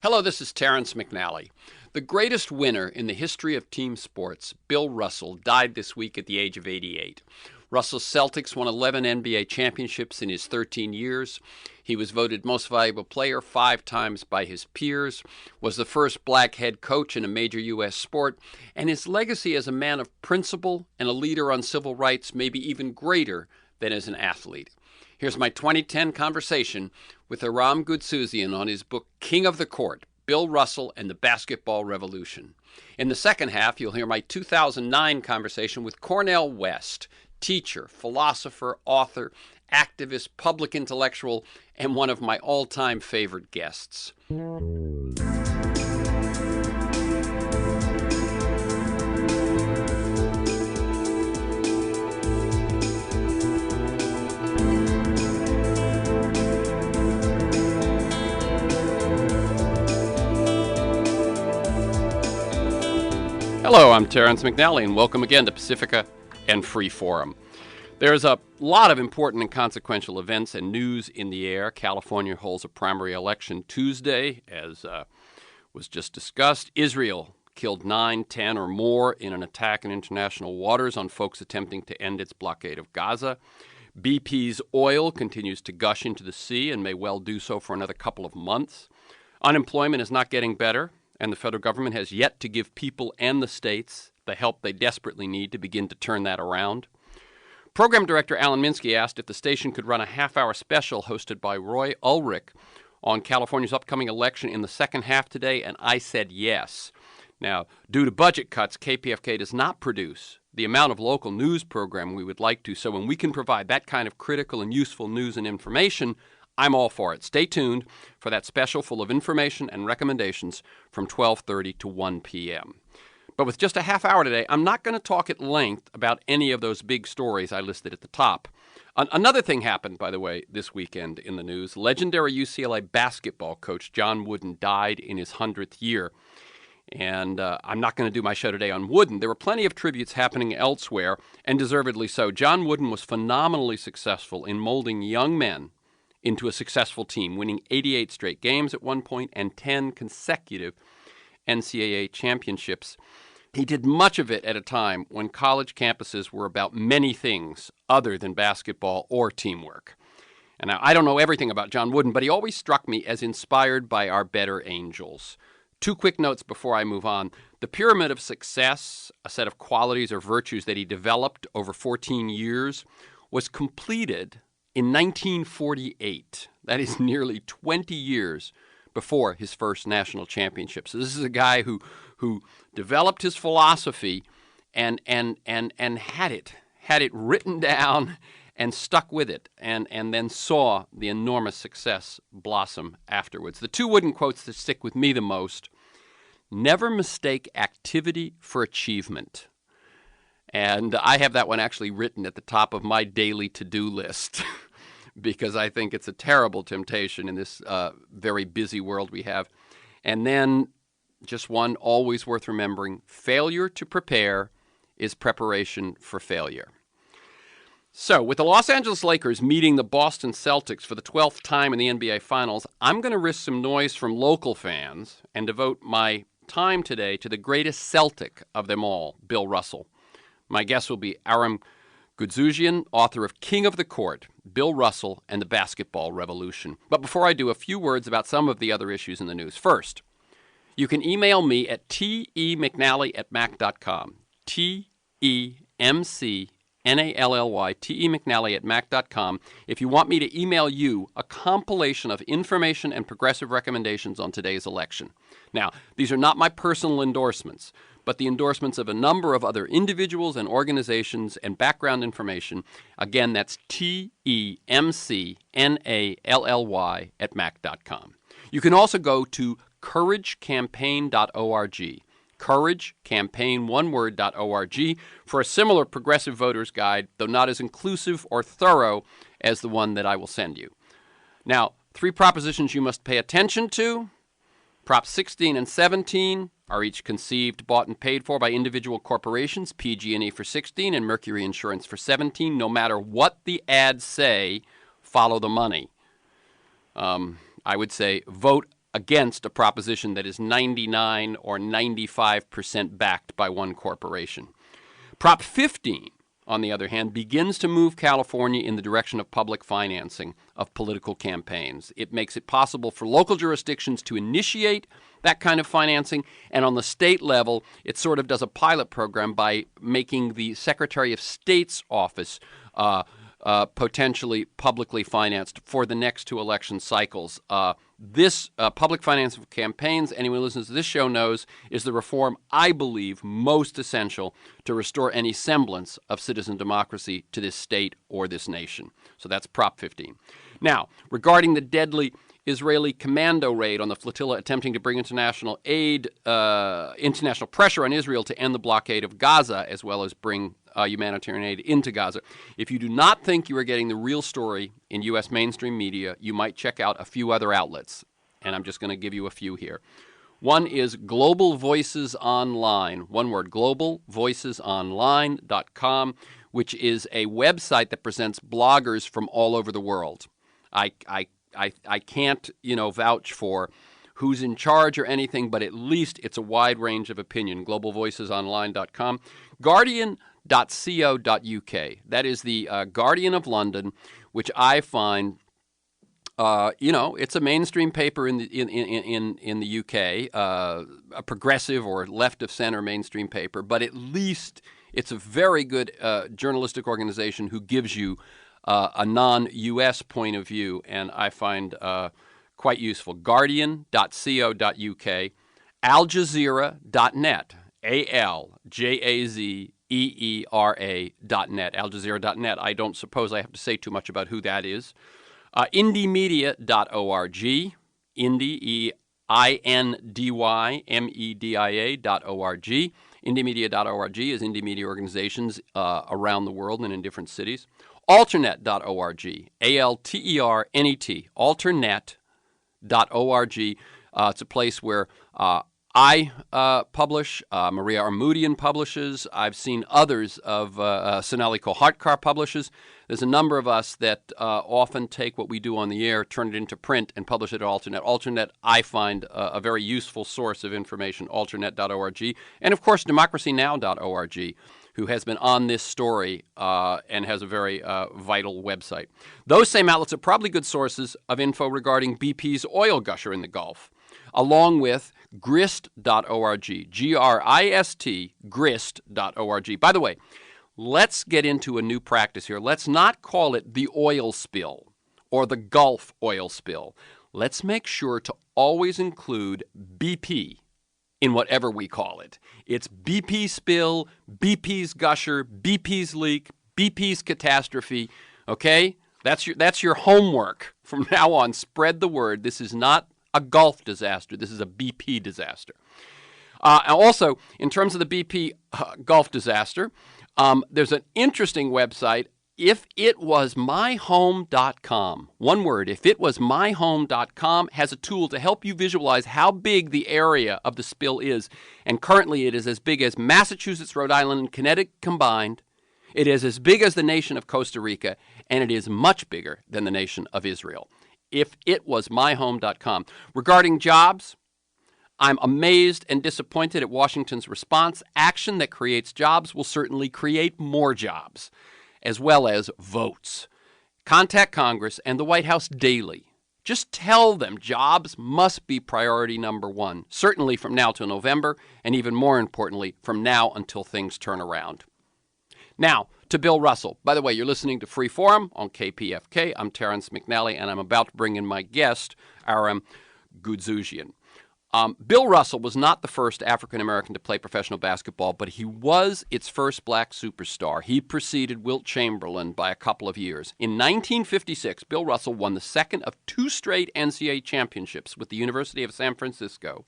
Hello, this is Terrence McNally. The greatest winner in the history of team sports, Bill Russell, died this week at the age of 88. Russell's Celtics won 11 NBA championships in his 13 years. He was voted most valuable player 5 times by his peers, was the first black head coach in a major U.S. sport, and his legacy as a man of principle and a leader on civil rights may be even greater than as an athlete. Here's my 2010 conversation with ARAM GOUDSOUZIAN on his book King of the Court, Bill Russell and the Basketball Revolution. In the second half, you'll hear my 2009 conversation with CORNEL WEST, teacher, philosopher, author, activist, public intellectual, and one of my all-time favorite guests. Hello, I'm Terrence McNally, and welcome again to Pacifica and Free Forum. There's a lot of important and consequential events and news in the air. California holds a primary election Tuesday, as was just discussed. Israel killed 9, 10, or more in an attack in international waters on folks attempting to end its blockade of Gaza. BP's oil continues to gush into the sea and may well do so for another couple of months. Unemployment is not getting better, and the federal government has yet to give people and the states the help they desperately need to begin to turn that around. Program director Alan Minsky asked if the station could run a half-hour special hosted by Roy Ulrich on California's upcoming election in the second half today, and I said yes. Now, due to budget cuts, KPFK does not produce the amount of local news program we would like to, so when we can provide that kind of critical and useful news and information, I'm all for it. Stay tuned for that special full of information and recommendations from 12:30 to 1 p.m. But with just a half hour today, I'm not going to talk at length about any of those big stories I listed at the top. Another thing happened, by the way, this weekend in the news. Legendary UCLA basketball coach John Wooden died in his 100th year. And I'm not going to do my show today on Wooden. There were plenty of tributes happening elsewhere, and deservedly so. John Wooden was phenomenally successful in molding young men into a successful team, winning 88 straight games at one point and 10 consecutive NCAA championships. He did much of it at a time when college campuses were about many things other than basketball or teamwork. And now, I don't know everything about John Wooden, but he always struck me as inspired by our better angels. 2 quick notes before I move on. The Pyramid of Success, a set of qualities or virtues that he developed over 14 years, was completed in 1948. That is nearly 20 years before his first national championship. So this is a guy who developed his philosophy and had it written down and stuck with it, and then saw the enormous success blossom afterwards. The 2 Wooden quotes that stick with me the most: never mistake activity for achievement. And I have that one actually written at the top of my daily to-do list because I think it's a terrible temptation in this very busy world we have. And then just one always worth remembering: failure to prepare is preparation for failure. So, with the Los Angeles Lakers meeting the Boston Celtics for the 12th time in the NBA Finals, I'm going to risk some noise from local fans and devote my time today to the greatest Celtic of them all, Bill Russell. My guest will be ARAM GOUDSOUZIAN, author of King of the Court, Bill Russell and the Basketball Revolution. But before I do, a few words about some of the other issues in the news. First, you can email me at temcnally@mac.com, temcnally@mac.com, if you want me to email you a compilation of information and progressive recommendations on today's election. Now, these are not my personal endorsements, but the endorsements of a number of other individuals and organizations and background information. Again, that's temcnally@mac.com. You can also go to couragecampaign.org, couragecampaign.org, for a similar progressive voters guide, though not as inclusive or thorough as the one that I will send you. Now, 3 propositions you must pay attention to. Prop 16 and 17 are each conceived, bought, and paid for by individual corporations, PG&E for 16 and Mercury Insurance for 17. No matter what the ads say, follow the money. I would say vote against a proposition that is 99 or 95% backed by one corporation. Prop 15, on the other hand, begins to move California in the direction of public financing of political campaigns. It makes it possible for local jurisdictions to initiate that kind of financing, and on the state level, it sort of does a pilot program by making the Secretary of State's office potentially publicly financed for the next two election cycles. This public finance of campaigns, anyone who listens to this show knows, is the reform I believe most essential to restore any semblance of citizen democracy to this state or this nation. So that's Prop 15. Now, regarding the deadly Israeli commando raid on the flotilla attempting to bring international pressure on Israel to end the blockade of Gaza, as well as bring humanitarian aid into Gaza. If you do not think you are getting the real story in U.S. mainstream media, you might check out a few other outlets, and I'm just going to give you a few here. One is Global Voices Online, one word, globalvoicesonline.com, which is a website that presents bloggers from all over the world. I can't, vouch for who's in charge or anything, but at least it's a wide range of opinion. Globalvoicesonline.com. Guardian.co.uk. That is the Guardian of London, which I find, it's a mainstream paper in the UK, a progressive or left of center mainstream paper, but at least it's a very good journalistic organization who gives you a non-U.S. point of view, and I find quite useful. Guardian.co.uk, AlJazeera.net, AlJazeera.net, AlJazeera.net. I don't suppose I have to say too much about who that is. Indiemedia.org, Indie, INDYMEDIA.org. Indiemedia.org is indie media organizations around the world and in different cities. Alternet.org, ALTERNET, Alternet.org. It's a place where I publish, Maria Armoudian publishes. I've seen others of Sonali Kohartkar publishes. There's a number of us that often take what we do on the air, turn it into print, and publish it at Alternet. Alternet, I find a very useful source of information, alternet.org. And, of course, democracynow.org, who has been on this story and has a very vital website. Those same outlets are probably good sources of info regarding BP's oil gusher in the Gulf, along with grist.org, G-R-I-S-T, grist.org. By the way, let's get into a new practice here. Let's not call it the oil spill or the Gulf oil spill. Let's make sure to always include BP in whatever we call it. It's BP spill, BP's gusher, BP's leak, BP's catastrophe, okay? That's your homework. From now on, spread the word. This is not a Gulf disaster. This is a BP disaster. And also, in terms of the BP Gulf disaster, there's an interesting website, ifitwasmyhome.com. One word, ifitwasmyhome.com has a tool to help you visualize how big the area of the spill is. And currently it is as big as Massachusetts, Rhode Island, and Connecticut combined. It is as big as the nation of Costa Rica, and it is much bigger than the nation of Israel. Ifitwasmyhome.com. Regarding jobs, I'm amazed and disappointed at Washington's response. Action that creates jobs will certainly create more jobs, as well as votes. Contact Congress and the White House daily. Just tell them jobs must be priority number one, certainly from now till November, and even more importantly, from now until things turn around. Now, to Bill Russell. By the way, you're listening to Free Forum on KPFK. I'm Terrence McNally, and I'm about to bring in my guest, ARAM GOUDSOUZIAN. Bill Russell was not the first African-American to play professional basketball, but he was its first black superstar. He preceded Wilt Chamberlain by a couple of years. In 1956, Bill Russell won the second of two straight NCAA championships with the University of San Francisco.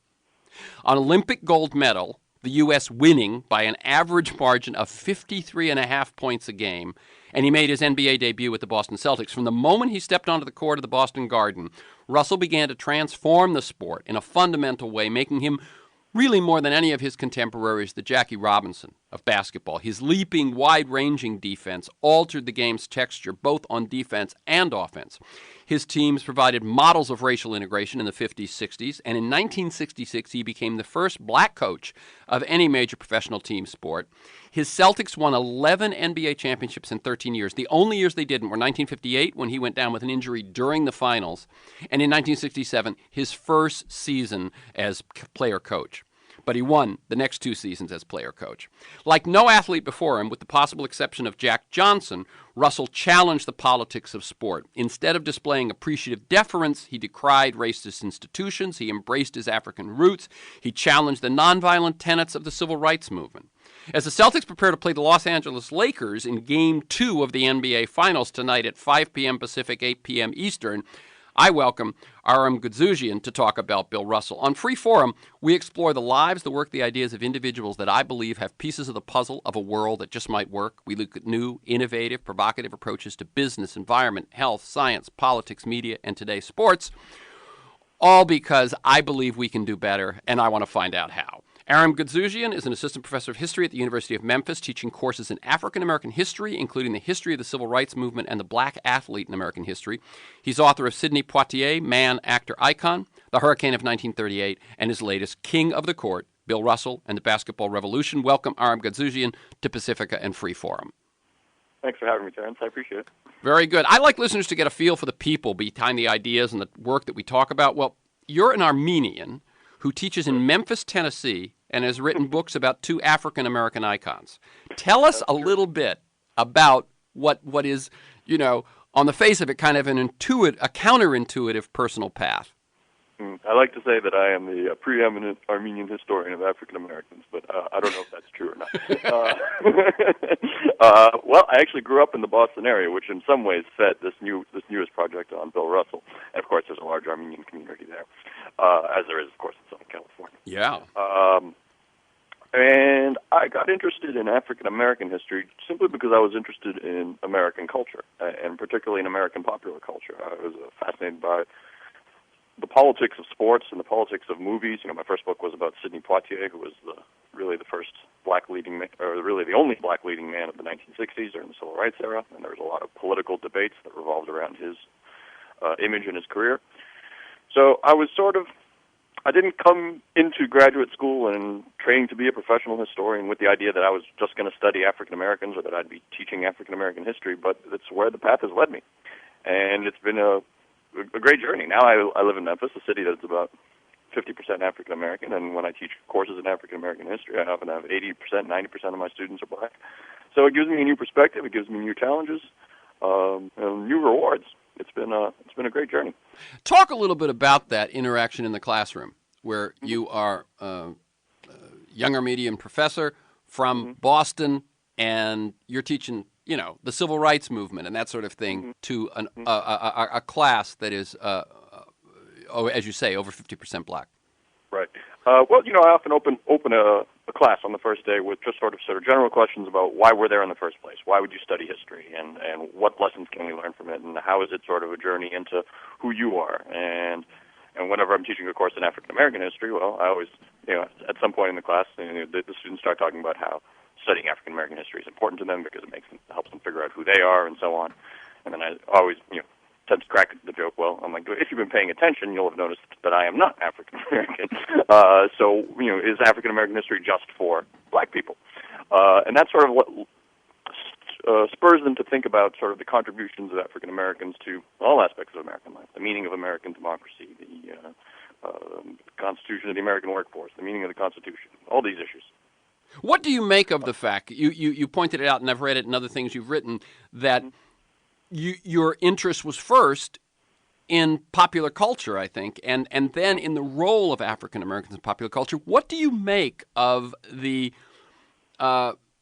An Olympic gold medal, the U.S. winning by an average margin of 53.5 points a game, and he made his NBA debut with the Boston Celtics. From the moment he stepped onto the court of the Boston Garden, Russell began to transform the sport in a fundamental way, making him really more than any of his contemporaries the Jackie Robinson of basketball. His leaping, wide-ranging defense altered the game's texture both on defense and offense. His teams provided models of racial integration in the 50s, 60s, and in 1966 he became the first black coach of any major professional team sport. His Celtics won 11 NBA championships in 13 years. The only years they didn't were 1958, when he went down with an injury during the finals, and in 1967, his first season as player coach. But he won the next 2 seasons as player coach. Like no athlete before him, with the possible exception of Jack Johnson, Russell challenged the politics of sport. Instead of displaying appreciative deference, he decried racist institutions, he embraced his African roots, he challenged the nonviolent tenets of the civil rights movement. As the Celtics prepare to play the Los Angeles Lakers in Game 2 of the NBA Finals tonight at 5 p.m. Pacific, 8 p.m. Eastern, I welcome ARAM GOUDSOUZIAN to talk about Bill Russell. On Free Forum, we explore the lives, the work, the ideas of individuals that I believe have pieces of the puzzle of a world that just might work. We look at new, innovative, provocative approaches to business, environment, health, science, politics, media, and today's sports, all because I believe we can do better, and I want to find out how. ARAM GOUDSOUZIAN is an assistant professor of history at the University of Memphis, teaching courses in African American history, including the history of the civil rights movement and the black athlete in American history. He's author of Sidney Poitier, Man, Actor, Icon, The Hurricane of 1938, and his latest, King of the Court, Bill Russell and the Basketball Revolution. Welcome, ARAM GOUDSOUZIAN, to Pacifica and Free Forum. Thanks for having me, Terrence. I appreciate it. Very good. I like listeners to get a feel for the people behind the ideas and the work that we talk about. Well, you're an Armenian who teaches in Memphis, Tennessee, and has written books about 2 African-American icons. Tell us a little bit about what is, on the face of it, kind of a counterintuitive personal path. I like to say that I am the preeminent Armenian historian of African Americans, but I don't know if that's true or not. Well, I actually grew up in the Boston area, which in some ways fed this newest project on Bill Russell. And of course, there's a large Armenian community there, as there is, of course, in Southern California. Yeah. And I got interested in African American history simply because I was interested in American culture, and particularly in American popular culture. I was fascinated by the politics of sports and the politics of movies. My first book was about Sidney Poitier, who was really the first black leading man, or really the only black leading man of the 1960s during the Civil Rights era, and there was a lot of political debates that revolved around his image and his career. So I didn't come into graduate school and training to be a professional historian with the idea that I was just going to study African Americans or that I'd be teaching African American history, but it's where the path has led me. And it's been a great journey. Now I live in Memphis, a city that's about 50% African American, and when I teach courses in African American history, I often have 80%, 90% of my students are black. So it gives me a new perspective, it gives me new challenges, and new rewards. It's been a great journey. Talk a little bit about that interaction in the classroom, where you are a young Armenian professor from Boston, and you're teaching, the civil rights movement and that sort of thing to a class that is, as you say, over 50% black. Right. Well, I often open a class on the first day with just sort of general questions about why we're there in the first place. Why would you study history, and what lessons can we learn from it, and how is it sort of a journey into who you are? And whenever I'm teaching a course in African American history, well, I always, at some point in the class, the students start talking about how studying African American history is important to them because it helps them figure out who they are and so on. And then I always, tend to crack the joke. Well, I'm like, if you've been paying attention, you'll have noticed that I am not African American. So, is African American history just for black people? And that's sort of what spurs them to think about sort of the contributions of African Americans to all aspects of American life, the meaning of American democracy, the constitution of the American workforce, the meaning of the Constitution, all these issues. What do you make of the fact, you pointed it out, and I've read it in other things you've written, that your interest was first in popular culture, I think, and then in the role of African Americans in popular culture. What do you make of the,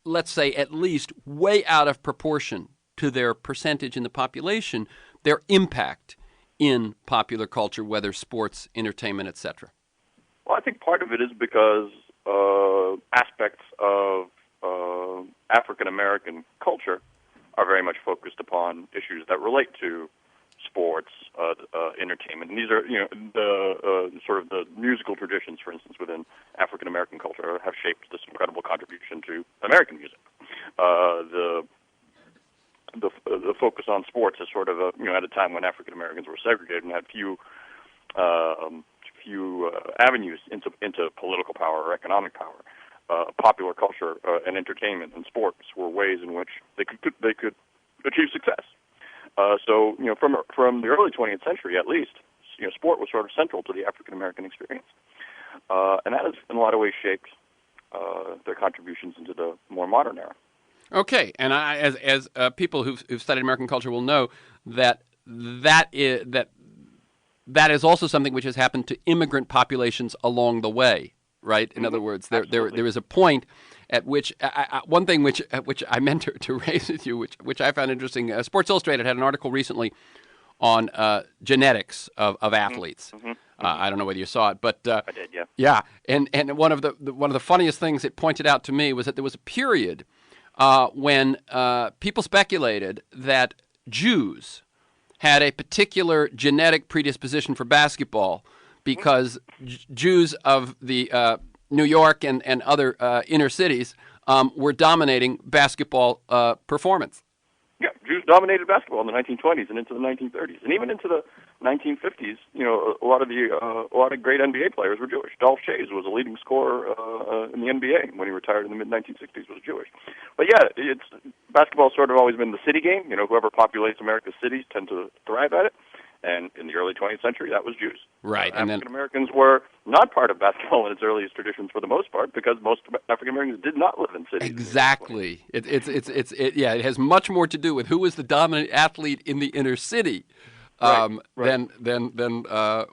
let's say, at least way out of proportion to their percentage in the population, their impact in popular culture, whether sports, entertainment, etc.? Well, I think part of it is because aspects of African American culture are very much focused upon issues that relate to sports, entertainment. And these are, the sort of the musical traditions, for instance, within African American culture have shaped this incredible contribution to American music. The focus on sports is sort of at a time when African Americans were segregated and had few avenues into political power or economic power. Popular culture and entertainment and sports were ways in which they could achieve success. So from the early 20th century at least, sport was sort of central to the African American experience, and that has in a lot of ways shaped their contributions into the more modern era. Okay, and as people who've studied American culture will know, that is also something which has happened to immigrant populations along the way, right? In other words, there is a point at which one thing which I meant to raise with you, which I found interesting. Sports Illustrated had an article recently on genetics of athletes. I don't know whether you saw it, but I did, yeah. Yeah, and one of the funniest things it pointed out to me was that there was a period when people speculated that Jews had a particular genetic predisposition for basketball because Jews of the New York and other inner cities were dominating basketball performance. Yeah, Jews dominated basketball in the 1920s and into the 1930s, and even into the 1950s. A lot of great NBA players were Jewish. Dolph Shays was a leading scorer in the NBA when he retired in the mid 1960s. Was Jewish. But yeah, basketball's sort of always been the city game. Whoever populates America's cities tend to thrive at it. And in the early 20th century, that was Jews. Right, and African Americans were not part of basketball in its earliest traditions for the most part, because most African Americans did not live in cities. Exactly. It has much more to do with who is the dominant athlete in the inner city. Than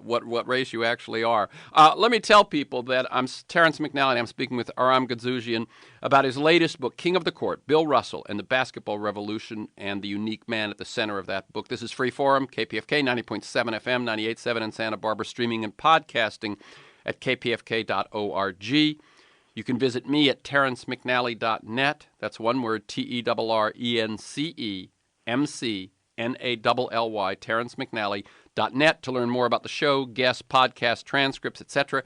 what race you actually are. Let me tell people that I'm Terrence McNally, and I'm speaking with Aram Goudsouzhian about his latest book, King of the Court, Bill Russell and the Basketball Revolution, and the unique man at the center of that book. This is Free Forum, KPFK, 90.7 FM, 98.7 in Santa Barbara, streaming and podcasting at kpfk.org. You can visit me at terrencemcnally.net. That's one word, TERRENCEMCNALLY, terrencemcnally.net, to learn more about the show, guests, podcasts, transcripts, etc.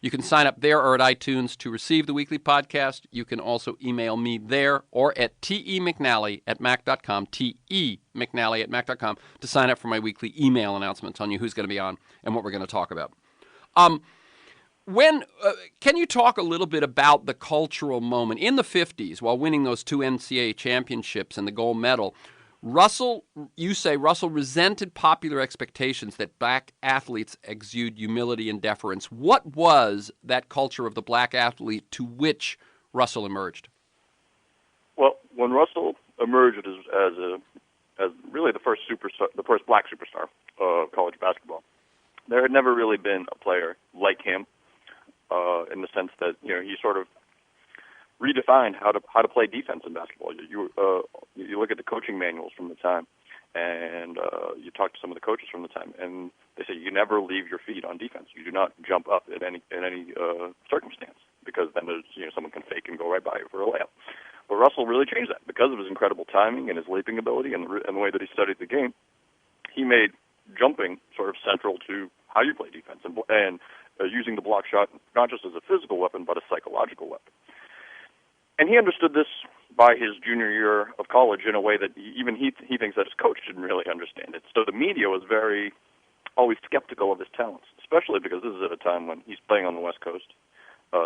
You can sign up there or at iTunes to receive the weekly podcast. You can also email me there or at temcnally@mac.com, temcnally@mac.com, to sign up for my weekly email announcement telling you who's going to be on and what we're going to talk about. Can you talk a little bit about the cultural moment in the 50s while winning those 2 NCAA championships and the gold medal? Russell resented popular expectations that black athletes exude humility and deference. What was that culture of the black athlete to which Russell emerged? Well, when Russell emerged as really the first black superstar of college basketball, there had never really been a player like him, in the sense that he sort of redefined how to play defense in basketball. You look at the coaching manuals from the time, and you talk to some of the coaches from the time, and they say you never leave your feet on defense. You do not jump up in any circumstance, because then there's someone can fake and go right by you for a layup. But Russell really changed that because of his incredible timing and his leaping ability and the way that he studied the game. He made jumping sort of central to how you play defense, and using the block shot not just as a physical weapon but a psychological weapon. And he understood this by his junior year of college in a way that even he thinks that his coach didn't really understand it. So the media was always skeptical of his talents, especially because this is at a time when he's playing on the West Coast.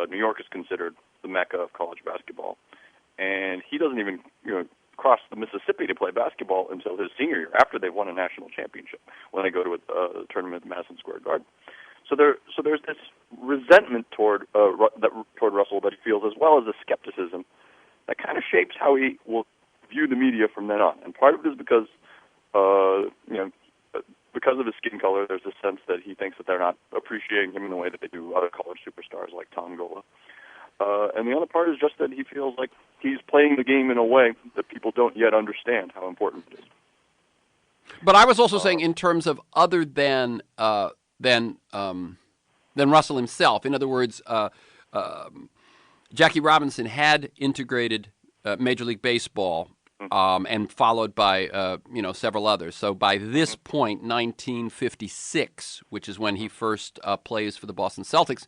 New York is considered the mecca of college basketball, and he doesn't even cross the Mississippi to play basketball until his senior year, after they've won a national championship, when they go to a tournament at Madison Square Garden. So there's this resentment toward Russell that he feels, as well as a skepticism that kind of shapes how he will view the media from then on. And part of it is because of his skin color. There's a sense that he thinks that they're not appreciating him in the way that they do other college superstars like Tom Gola. And the other part is just that he feels like he's playing the game in a way that people don't yet understand how important it is. But I was also saying in terms of other than Russell himself. In other words, Jackie Robinson had integrated Major League Baseball and followed by several others. So by this point, 1956, which is when he first plays for the Boston Celtics,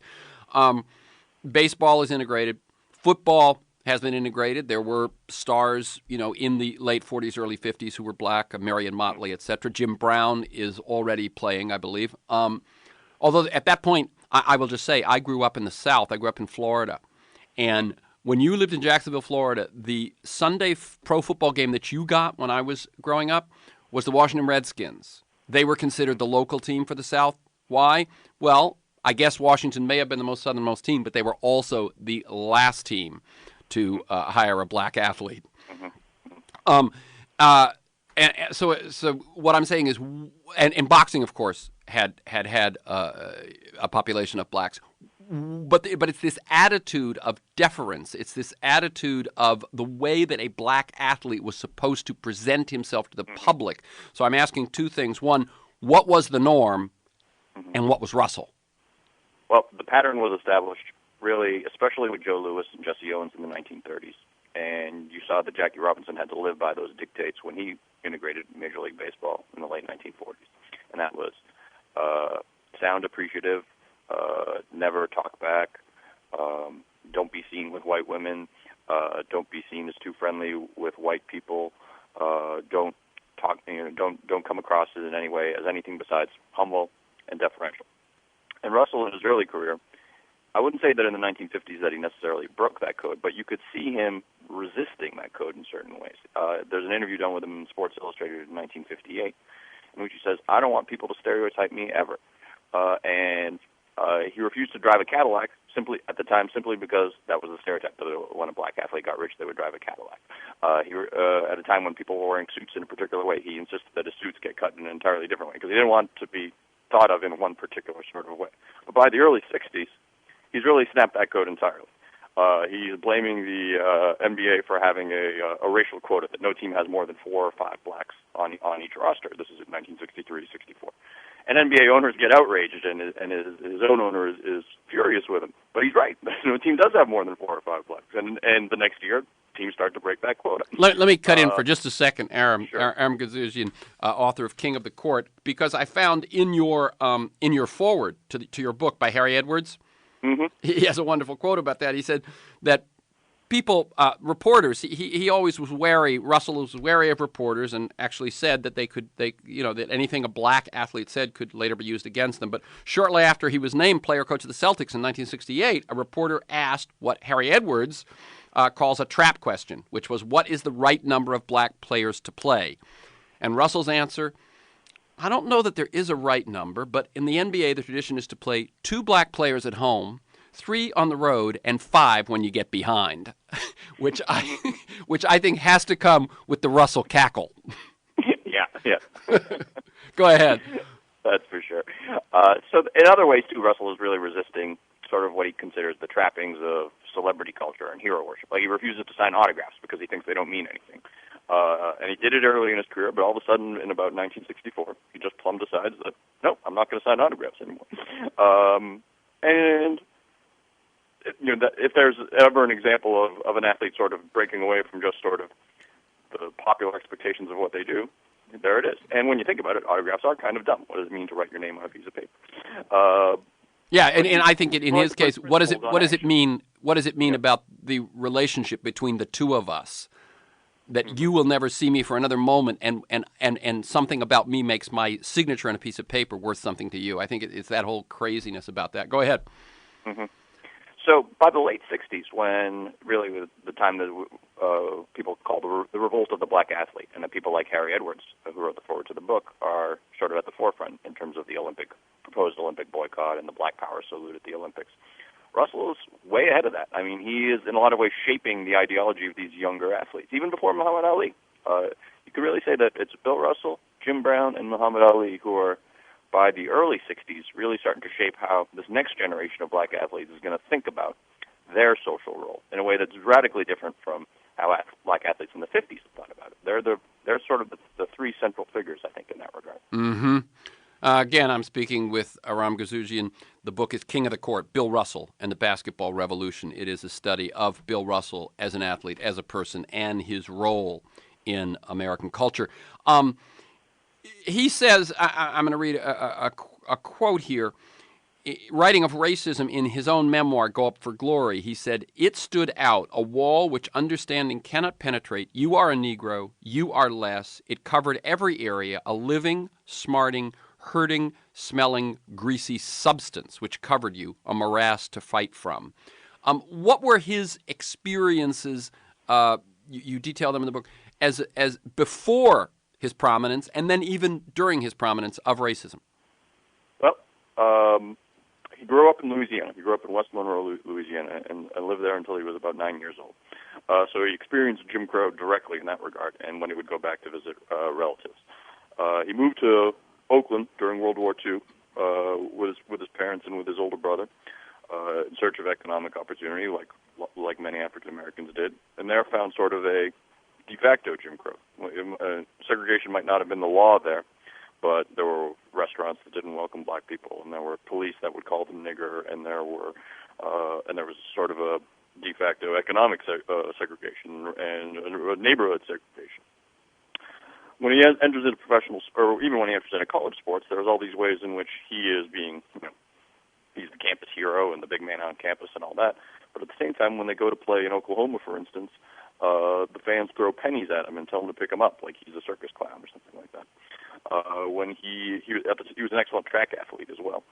baseball is integrated. Football has been integrated. There were stars, in the late 40s, early 50s who were black, Marion Motley, etc. Jim Brown is already playing, I believe. Although at that point, I will just say, I grew up in the South. I grew up in Florida. And when you lived in Jacksonville, Florida, the Sunday pro football game that you got when I was growing up was the Washington Redskins. They were considered the local team for the South. Why? Well, I guess Washington may have been the most southernmost team, but they were also the last team to hire a black athlete. And so what I'm saying is, and boxing, of course, had a population of blacks. But it's this attitude of deference. It's this attitude of the way that a black athlete was supposed to present himself to the public. So I'm asking two things. One, what was the norm, and what was Russell? Well, the pattern was established, really, especially with Joe Louis and Jesse Owens in the 1930s. And you saw that Jackie Robinson had to live by those dictates when he integrated Major League Baseball in the late 1940s. And that was sound appreciative, never talk back, don't be seen with white women, don't be seen as too friendly with white people, don't talk, don't come across it in any way as anything besides humble and deferential. And Russell, in his early career, I wouldn't say that in the 1950s that he necessarily broke that code, but you could see him resisting that code in certain ways. There's an interview done with him in Sports Illustrated in 1958, in which he says, "I don't want people to stereotype me ever." And he refused to drive a Cadillac simply because that was a stereotype. That when a black athlete got rich, they would drive a Cadillac. At a time when people were wearing suits in a particular way, he insisted that his suits get cut in an entirely different way because he didn't want to be thought of in one particular sort of way. But by the early 60s, he's really snapped that code entirely. He's blaming the NBA for having a racial quota, that no team has more than 4 or 5 blacks on each roster. This is in 1963-64. And NBA owners get outraged, and his own owner is furious with him. But he's right. No team does have more than 4 or 5 blacks. And the next year, teams start to break that quota. Let me cut in for just a second, Aram. Sure. Aram Goudsouzyan, author of King of the Court, because I found in your foreword to your book by Harry Edwards, he has a wonderful quote about that. He said that people, reporters, he always was wary. Russell was wary of reporters, and actually said that that anything a black athlete said could later be used against them. But shortly after he was named player coach of the Celtics in 1968, a reporter asked what Harry Edwards calls a trap question, which was, what is the right number of black players to play? And Russell's answer, I don't know that there is a right number, but in the NBA, the tradition is to play 2 black players at home, 3 on the road, and 5 when you get behind, which I think has to come with the Russell cackle. Yeah. Go ahead. That's for sure. So in other ways, too, Russell is really resisting sort of what he considers the trappings of celebrity culture and hero worship. Like, he refuses to sign autographs because he thinks they don't mean anything. And he did it early in his career, but all of a sudden, in about 1964, he just plumb decides that, nope, I'm not going to sign autographs anymore. And if there's ever an example of an athlete sort of breaking away from just sort of the popular expectations of what they do, there it is. And when you think about it, autographs are kind of dumb. What does it mean to write your name on a piece of paper? Yeah, and I think in his case, what does it mean? What does it mean about the relationship between the two of us? That you will never see me for another moment, and something about me makes my signature on a piece of paper worth something to you. I think it's that whole craziness about that. Go ahead. Mm-hmm. So by the late 60s, when really the time that people call the revolt of the black athlete, and that people like Harry Edwards, who wrote the foreword to the book, are sort of at the forefront in terms of the proposed Olympic boycott and the Black Power salute at the Olympics, Russell is way ahead of that. I mean, he is in a lot of ways shaping the ideology of these younger athletes, even before Muhammad Ali. You could really say that it's Bill Russell, Jim Brown, and Muhammad Ali who are, by the early 60s, really starting to shape how this next generation of black athletes is going to think about their social role in a way that's radically different from how black athletes in the 50s thought about it. They're sort of the 3 central figures, I think, in that regard. Mm-hmm. Again, I'm speaking with Aram Goudsouzyan. The book is King of the Court, Bill Russell and the Basketball Revolution. It is a study of Bill Russell as an athlete, as a person, and his role in American culture. He says, I'm going to read a quote here. Writing of racism in his own memoir, Go Up for Glory, he said, "It stood out, a wall which understanding cannot penetrate. You are a Negro, you are less. It covered every area, a living, smarting, hurting, smelling, greasy substance which covered you, a morass to fight from." What were his experiences, you detail them in the book, as before his prominence and then even during his prominence of racism? Well, he grew up in Louisiana. He grew up in West Monroe, Louisiana, and lived there until he was about 9 years old. So he experienced Jim Crow directly in that regard, and when he would go back to visit relatives. He moved to Oakland during World War II with his parents and with his older brother in search of economic opportunity, like many African Americans did, and there found sort of a de facto Jim Crow. Segregation might not have been the law there, but there were restaurants that didn't welcome black people, and there were police that would call them nigger, and there was sort of a de facto economic segregation and a neighborhood segregation. When he enters into professional, or even when he enters into college sports, there's all these ways in which he is being, he's the campus hero and the big man on campus and all that. But at the same time, when they go to play in Oklahoma, for instance, the fans throw pennies at him and tell him to pick him up like he's a circus clown or something like that. When he was an excellent track athlete as well.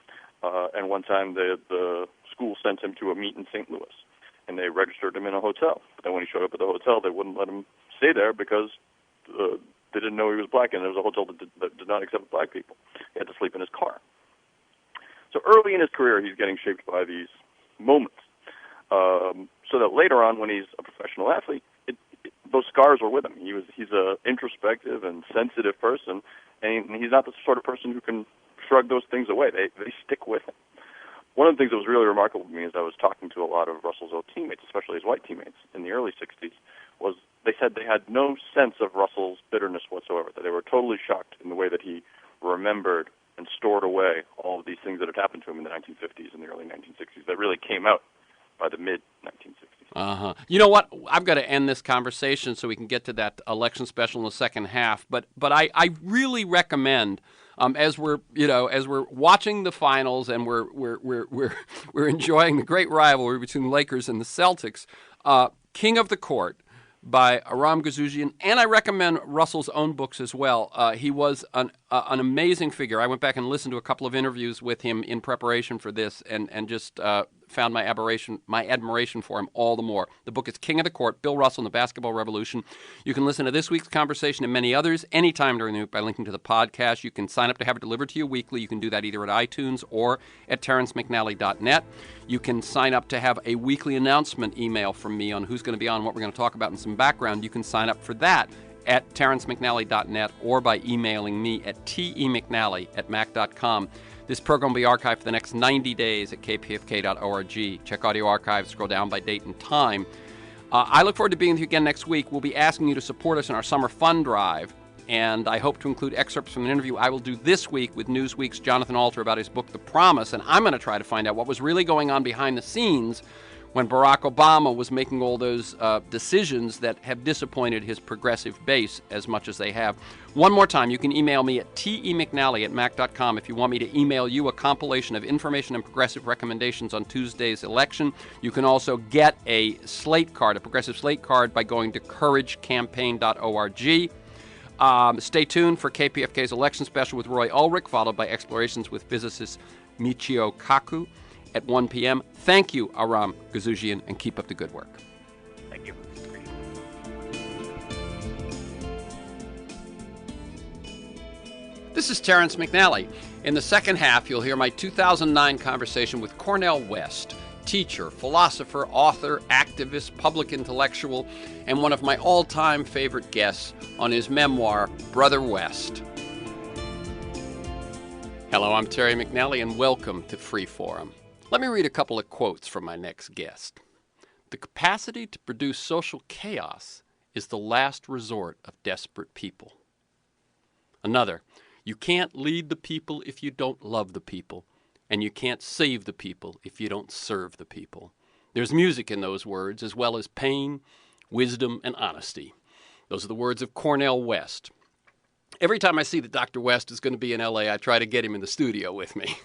And one time the school sent him to a meet in St. Louis, and they registered him in a hotel. But then when he showed up at the hotel, they wouldn't let him stay there because they didn't know he was black, and there was a hotel that did not accept black people. He had to sleep in his car. So early in his career, he's getting shaped by these moments. So that later on, when he's a professional athlete, those scars were with him. He's a introspective and sensitive person, and he's not the sort of person who can shrug those things away. They stick with him. One of the things that was really remarkable to me as I was talking to a lot of Russell's old teammates, especially his white teammates in the early 60s, was they said they had no sense of Russell's bitterness whatsoever, that they were totally shocked in the way that he remembered and stored away all of these things that had happened to him in the 1950s and the early 1960s that really came out by the mid-1960s. You know what? I've got to end this conversation so we can get to that election special in the second half. But I really recommend, as we're watching the finals and we're enjoying the great rivalry between the Lakers and the Celtics, King of the Court by ARAM GOUDSOUZIAN, and I recommend Russell's own books as well. He was an amazing figure. I went back and listened to a couple of interviews with him in preparation for this, and just found my admiration for him all the more. The book is King of the Court, Bill Russell and the Basketball Revolution. You can listen to this week's conversation and many others anytime during the week by linking to the podcast. You can sign up to have it delivered to you weekly. You can do that either at iTunes or at TerrenceMcNally.net. You can sign up to have a weekly announcement email from me on who's going to be on, what we're going to talk about, and some background. You can sign up for that at TerrenceMcNally.net or by emailing me at temcnally@mac.com. This program will be archived for the next 90 days at kpfk.org. Check audio archives, scroll down by date and time. I look forward to being with you again next week. We'll be asking you to support us in our summer fund drive, and I hope to include excerpts from an interview I will do this week with Newsweek's Jonathan Alter about his book, The Promise, and I'm going to try to find out what was really going on behind the scenes when Barack Obama was making all those decisions that have disappointed his progressive base as much as they have. One more time, you can email me at temcnally@mac.com if you want me to email you a compilation of information and progressive recommendations on Tuesday's election. You can also get a slate card, a progressive slate card, by going to couragecampaign.org. Stay tuned for KPFK's election special with Roy Ulrich, followed by explorations with physicist Michio Kaku at 1 p.m. Thank you, ARAM GOUDSOUZIAN, and keep up the good work. Thank you. This is Terrence McNally. In the second half, you'll hear my 2009 conversation with Cornel West, teacher, philosopher, author, activist, public intellectual, and one of my all-time favorite guests on his memoir, Brother West. Hello, I'm Terry McNally, and welcome to Free Forum. Let me read a couple of quotes from my next guest. The capacity to produce social chaos is the last resort of desperate people. Another, you can't lead the people if you don't love the people, and you can't save the people if you don't serve the people. There's music in those words, as well as pain, wisdom, and honesty. Those are the words of Cornel West. Every time I see that Dr. West is going to be in L.A., I try to get him in the studio with me.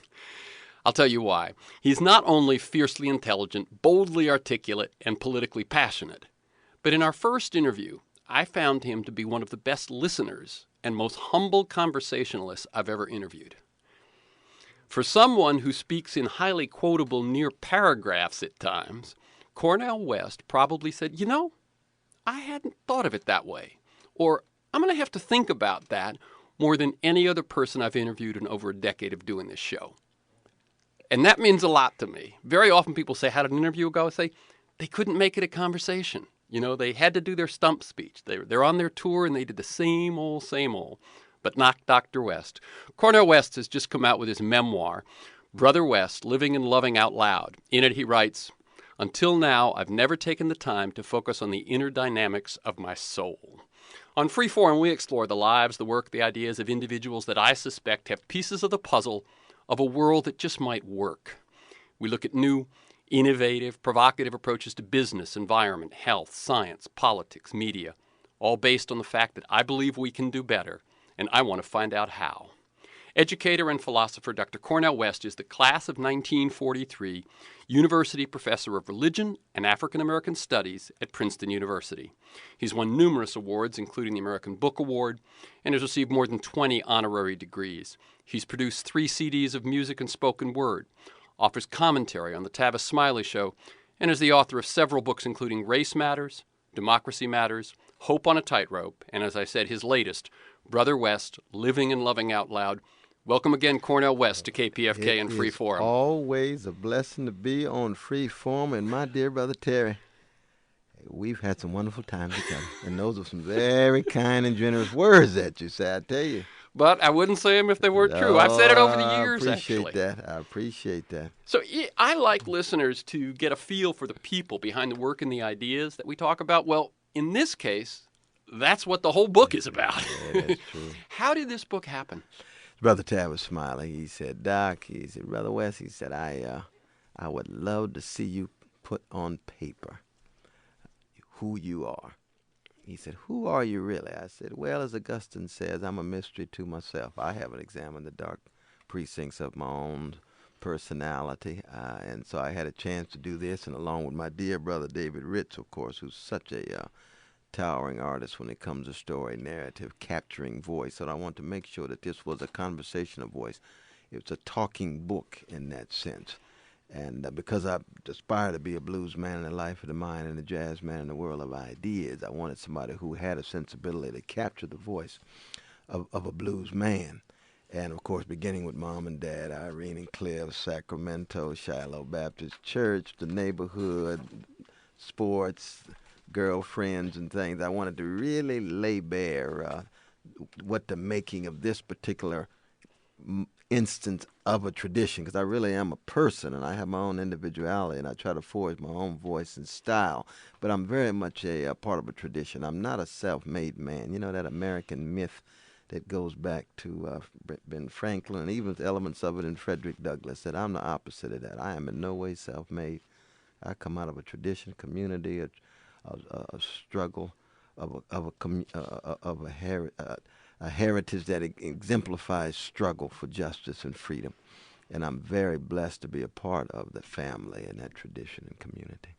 I'll tell you why. He's not only fiercely intelligent, boldly articulate, and politically passionate, but in our first interview, I found him to be one of the best listeners and most humble conversationalists I've ever interviewed. For someone who speaks in highly quotable near paragraphs at times, Cornel West probably said, "You know, I hadn't thought of it that way," or "I'm going to have to think about that more than any other person I've interviewed in over a decade of doing this show." And that means a lot to me. Very often people say, "How did an interview go?" I say, they couldn't make it a conversation. You know, they had to do their stump speech. They're on their tour and they did the same old. But not Dr. West. Cornel West has just come out with his memoir, Brother West, Living and Loving Out Loud. In it he writes, "Until now, I've never taken the time to focus on the inner dynamics of my soul." On Freeform, we explore the lives, the work, the ideas of individuals that I suspect have pieces of the puzzle of a world that just might work. We look at new, innovative, provocative approaches to business, environment, health, science, politics, media, all based on the fact that I believe we can do better, and I want to find out how. Educator and philosopher Dr. Cornel West is the class of 1943 University Professor of Religion and African American Studies at Princeton University. He's won numerous awards, including the American Book Award, and has received more than 20 honorary degrees. He's produced 3 CDs of music and spoken word, offers commentary on The Tavis Smiley Show, and is the author of several books including Race Matters, Democracy Matters, Hope on a Tightrope, and as I said, his latest, Brother West, Living and Loving Out Loud. Welcome again, Cornel West, to KPFK and Freeform. It's always a blessing to be on Freeform, and my dear brother Terry, we've had some wonderful time together, and those are some very kind and generous words that you say, I tell you. But I wouldn't say them if they weren't true. I've said it over the years, actually. I appreciate that. So I like listeners to get a feel for the people behind the work and the ideas that we talk about. Well, in this case, that's what the whole book is about. Yeah, that's true. How did this book happen? Brother Tab was smiling. He said, "Doc," he said, "Brother West," he said, I would love to see you put on paper who you are." He said, "Who are you really?" I said, "Well, as Augustine says, I'm a mystery to myself. I haven't examined the dark precincts of my own personality, and so I had a chance to do this, and along with my dear brother David Ritz, of course, who's such a towering artist when it comes to story, narrative, capturing voice. So I want to make sure that this was a conversational voice. It's a talking book in that sense. And because I aspire to be a blues man in the life of the mind and a jazz man in the world of ideas, I wanted somebody who had a sensibility to capture the voice of a blues man. And, of course, beginning with Mom and Dad, Irene and Cliff, Sacramento, Shiloh Baptist Church, the neighborhood, sports, girlfriends and things. I wanted to really lay bare what the making of this particular instance of a tradition, because I really am a person and I have my own individuality and I try to forge my own voice and style, but I'm very much a part of a tradition. I'm not a self-made man. You know, that American myth that goes back to Ben Franklin and even elements of it in Frederick Douglass, that I'm the opposite of that. I am in no way self-made. I come out of a tradition, community, a struggle, of a heritage that exemplifies struggle for justice and freedom. And I'm very blessed to be a part of the family and that tradition and community.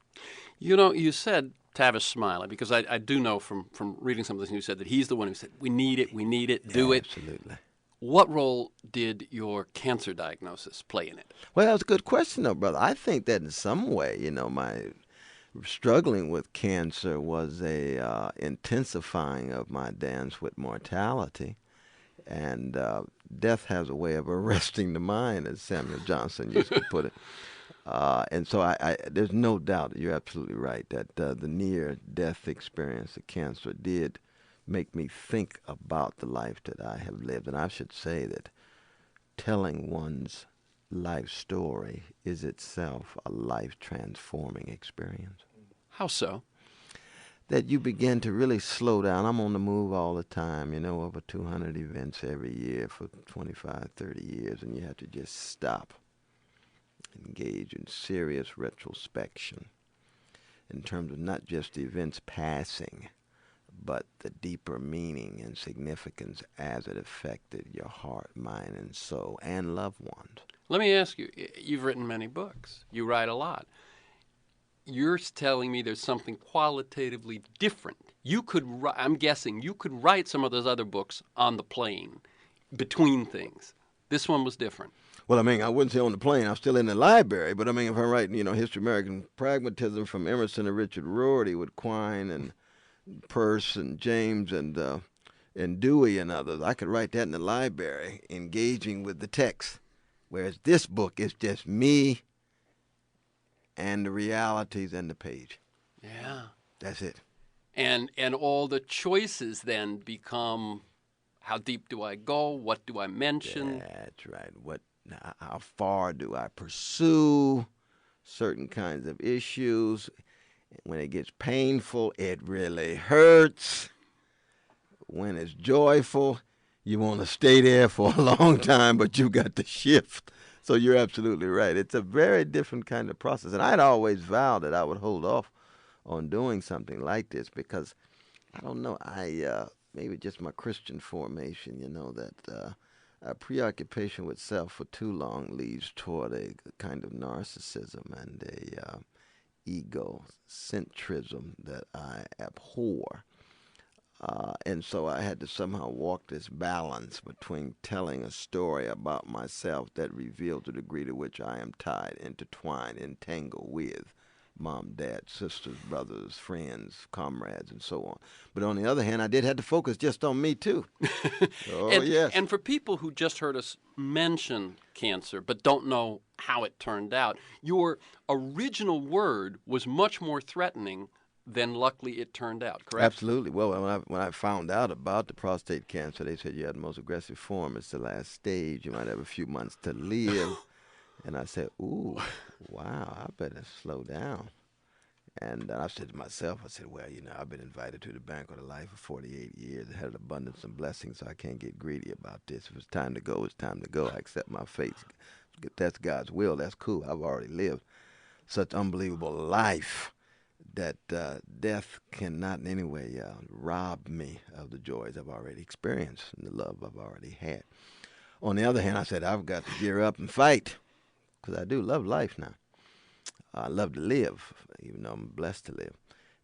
You know, you said Tavis Smiley, because I do know from reading some of this, you said that he's the one who said, we need it, do it. Absolutely. What role did your cancer diagnosis play in it? Well, that's a good question, though, brother. I think that in some way, you know, my struggling with cancer was a intensifying of my dance with mortality. And death has a way of arresting the mind, as Samuel Johnson used to put it. And so I there's no doubt, you're absolutely right, that the near-death experience of cancer did make me think about the life that I have lived. And I should say that telling one's life story is itself a life-transforming experience. How so? That you begin to really slow down. I'm on the move all the time, you know, over 200 events every year for 25, 30 years, and you have to just stop, engage in serious retrospection in terms of not just the events passing, but the deeper meaning and significance as it affected your heart, mind, and soul, and loved ones. Let me ask you, you've written many books. You write a lot. You're telling me there's something qualitatively different. I'm guessing, you could write some of those other books on the plane, between things. This one was different. Well, I mean, I wouldn't say on the plane. I'm still in the library, but I mean, if I'm writing, History of American Pragmatism from Emerson to Richard Rorty with Quine and Peirce and James and Dewey and others, I could write that in the library, engaging with the text. Whereas this book is just me and the realities and the page. Yeah. That's it. And all the choices then become, how deep do I go? What do I mention? That's right. How far do I pursue certain kinds of issues? When it gets painful, it really hurts. When it's joyful, you want to stay there for a long time, but you got to shift. So you're absolutely right. It's a very different kind of process. And I'd always vowed that I would hold off on doing something like this because, I don't know, maybe just my Christian formation, that a preoccupation with self for too long leads toward a kind of narcissism and a egocentrism that I abhor. And so I had to somehow walk this balance between telling a story about myself that reveals the degree to which I am tied, intertwined, entangled with mom, dad, sisters, brothers, friends, comrades, and so on. But on the other hand, I did have to focus just on me, too. Yes. And for people who just heard us mention cancer but don't know how it turned out, your original word was much more threatening than luckily it turned out, correct? Absolutely. Well, when I found out about the prostate cancer, they said you had the most aggressive form. It's the last stage. You might have a few months to live. And I said, ooh, wow, I better slow down. And I said to myself, well, I've been invited to the banquet of life for 48 years. I had an abundance of blessings, so I can't get greedy about this. If it's time to go, it's time to go. I accept my fate. If that's God's will, that's cool. I've already lived such unbelievable life that death cannot in any way rob me of the joys I've already experienced and the love I've already had. On the other hand, I said, I've got to gear up and fight, because I do love life now. I love to live, even though I'm blessed to live.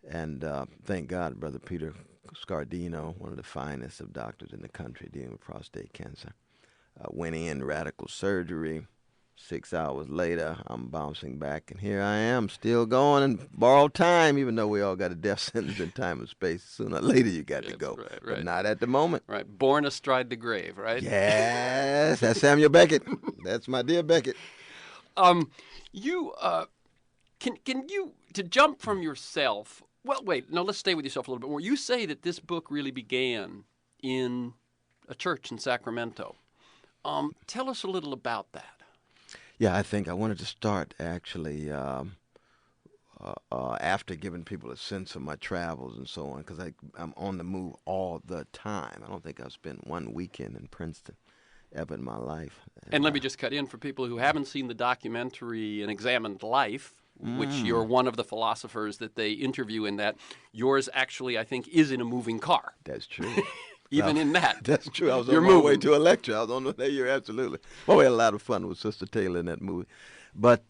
And thank God, Brother Peter Scardino, one of the finest of doctors in the country dealing with prostate cancer, went in, radical surgery. 6 hours later, I'm bouncing back, and here I am, still going and borrowed time, even though we all got a death sentence in time and space. Sooner or later, you got to go, right. But not at the moment. Right, born astride the grave, right? Yes, that's Samuel Beckett. That's my dear Beckett. You can you, to jump from yourself? Well, wait, no, let's stay with yourself a little bit more. You say that this book really began in a church in Sacramento. Tell us a little about that. Yeah, I think I wanted to start actually after giving people a sense of my travels and so on, because I'm on the move all the time. I don't think I've spent one weekend in Princeton ever in my life. And let me just cut in for people who haven't seen the documentary An Examined Life, which you're one of the philosophers that they interview in that. Yours actually, I think, is in a moving car. That's true. Even in that. That's true. I was You're on my way moving. to a lecture. I was on the way. You're absolutely. Well, we had a lot of fun with Sister Taylor in that movie. But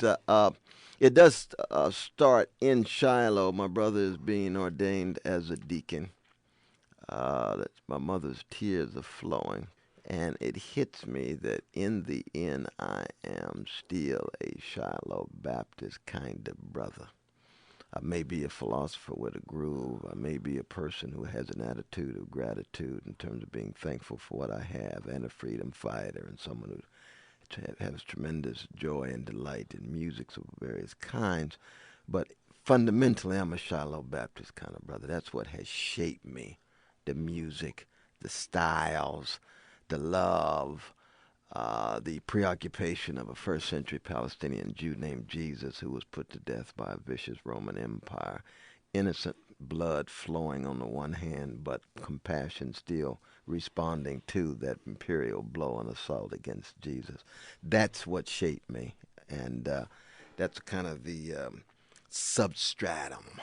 it does start in Shiloh. My brother is being ordained as a deacon. My mother's tears are flowing. And it hits me that in the end, I am still a Shiloh Baptist kind of brother. I may be a philosopher with a groove. I may be a person who has an attitude of gratitude in terms of being thankful for what I have, and a freedom fighter, and someone who has tremendous joy and delight in music of various kinds. But fundamentally, I'm a Shiloh Baptist kind of brother. That's what has shaped me. The music, the styles, the love, the preoccupation of a first-century Palestinian Jew named Jesus, who was put to death by a vicious Roman Empire. Innocent blood flowing on the one hand, but compassion still responding to that imperial blow and assault against Jesus. That's what shaped me, and that's kind of the substratum.